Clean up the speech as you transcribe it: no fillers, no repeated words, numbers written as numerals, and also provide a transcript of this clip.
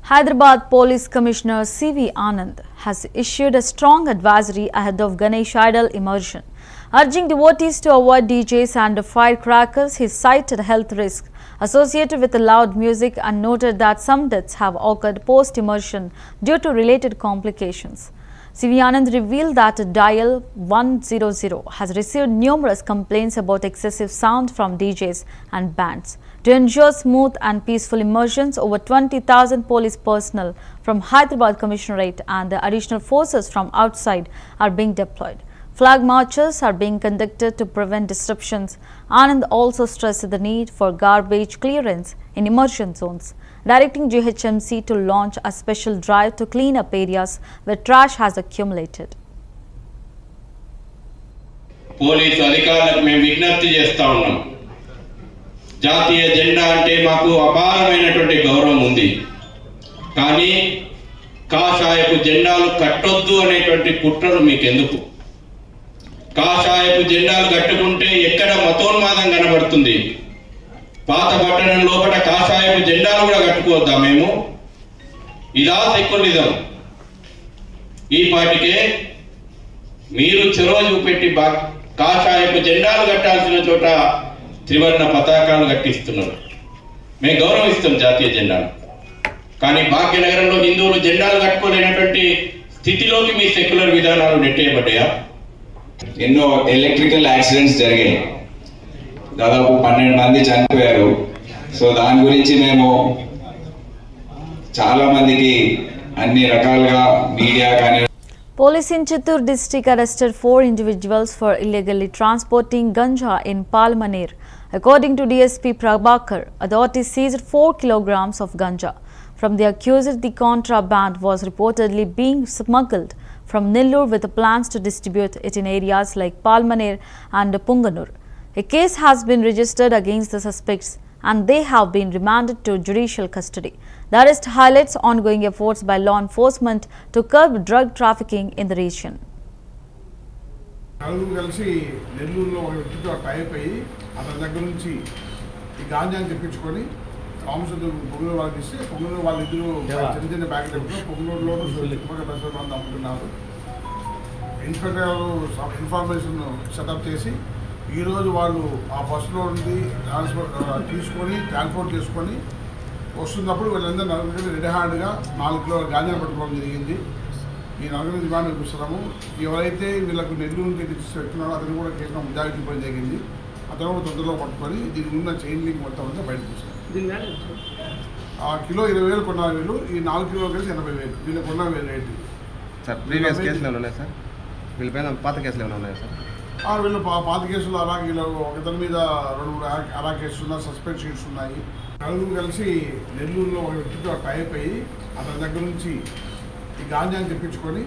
Hyderabad Police Commissioner C.V. Anand has issued a strong advisory ahead of Ganesh idol immersion, urging devotees to avoid DJs and firecrackers. He cited health risks associated with the loud music and noted that some deaths have occurred post-immersion due to related complications. C.V. Anand revealed that Dial 100 has received numerous complaints about excessive sound from DJs and bands. To ensure smooth and peaceful immersions, over 20,000 police personnel from Hyderabad Commissionerate and the additional forces from outside are being deployed. Flag marches are being conducted to prevent disruptions. Anand also stressed the need for garbage clearance in immersion zones, directing GHMC to launch a special drive to clean up areas where trash has accumulated. Police అధికారులకు మేము విజ్ఞప్తి చేస్తా ఉన్నాం. జాతీయ జెండా అంటే మాకు అపారమైనటువంటి గౌరవం ఉంది. కానీ కాషాయపు జెండాలు కట్టొద్దు అనేటువంటి కుట్రలు మీకు ఎందుకు? కాషాయపు జెండాలు కట్టుకుంటే ఎక్కడ మతోన్మాదం కనబడుతుంది. పాత పట్టణం లోపల కాషాయపు జెండాలు కూడా కట్టుకోవద్దా మేము? ఇదా సెక్యులరిజం? ఈ పాటికే మీరు చొరవ చూపెట్టి కాషాయపు జెండాలు కట్టాల్సిన చోట త్రివర్ణ పతాకాలు కట్టిస్తున్నారు. మేము గౌరవిస్తాం జాతీయ జెండాను, కానీ భాగ్యనగరంలో హిందువులు జెండాలు కట్టుకోలేనటువంటి స్థితిలోకి మీ సెక్యులర్ విధానాలు నెట్టేయబడ్డాయా? ఎన్నో ఎలక్ట్రికల్ యాక్సిడెంట్స్ జరిగాయి, దాదాపు 12 మంది చనిపోయారు. సో దాని గురించి మేము చాలా మందికి అన్ని రకాలుగా మీడియా కానీ. Police in Chittoor district arrested 4 individuals for illegally transporting ganja in Palmaneer. According to DSP Prabhakar, authorities seized 4 kilograms of ganja. From the accused, the contraband was reportedly being smuggled from Nellore with plans to distribute it in areas like Palmaneer and Punganur. A case has been registered against the suspects and they have been remanded to judicial custody. The arrest highlights ongoing efforts by law enforcement to curb drug trafficking in the region. కలిసి నెల్లూరులో ఒక వ్యక్తితో type అయ్యి అతని దగ్గర నుంచి ఈ గాంజాని తెప్పించుకొని కామసులు పొంగనూరు వాళ్ళకి ఇస్తే పొంగనూరు వాళ్ళిద్దరూ చిన్న చిన్న బ్యాగ్ తెప్పించుకొని పొంగనూరులోనూ మంది అమ్ముతున్నారు. ఇన్స్పెక్టర్ ఇన్ఫర్మేషన్ సెటప్ చేసి ఈరోజు వాళ్ళు ఆ బస్సులో నుండి తీసుకొని ట్రాన్స్పోర్ట్ చేసుకొని వస్తున్నప్పుడు వీళ్ళందరూ నలుగురికి రెడీ హ్యాండ్గా 4 కిలోల గాంజా పట్టుకోవడం జరిగింది. ఈ నలుగురిని రిమాండ్ చూపిస్తున్నాము. ఎవరైతే వీళ్ళకు నెల్లూరు నుంచి తెచ్చిస్తున్నారో అతను కూడా కేసులో ముద్దాయి చూపడం జరిగింది. అతను కూడా తొందరలో పట్టుకొని దీనికి ఉన్న చైన్ లింక్ మొత్తం అంతా బయటకు తీస్తారు. ఆ కిలో 20,000 కొన్నారు వీళ్ళు, ఈ 4 కిలోలు కలిసి 80,000 వీళ్ళు కొన్న రేటు. సార్ ప్రీవియస్ కేసులు ఏమైనా ఉన్నాయి సార్? వీళ్ళపైన పాత కేసులు ఏమైనా ఉన్నాయా సార్? వీళ్ళు పాత కేసులు అలా వీళ్ళు ఒకతని మీద 2 అలా కేసులు ఉన్నాయి, సస్పెండ్ షీట్స్ ఉన్నాయి. నలుగురు కలిసి నెల్లూరులో ఒక వ్యక్తితో టైప్ అయ్యి అతని దగ్గర నుంచి ఈ గాంజాని తెప్పించుకొని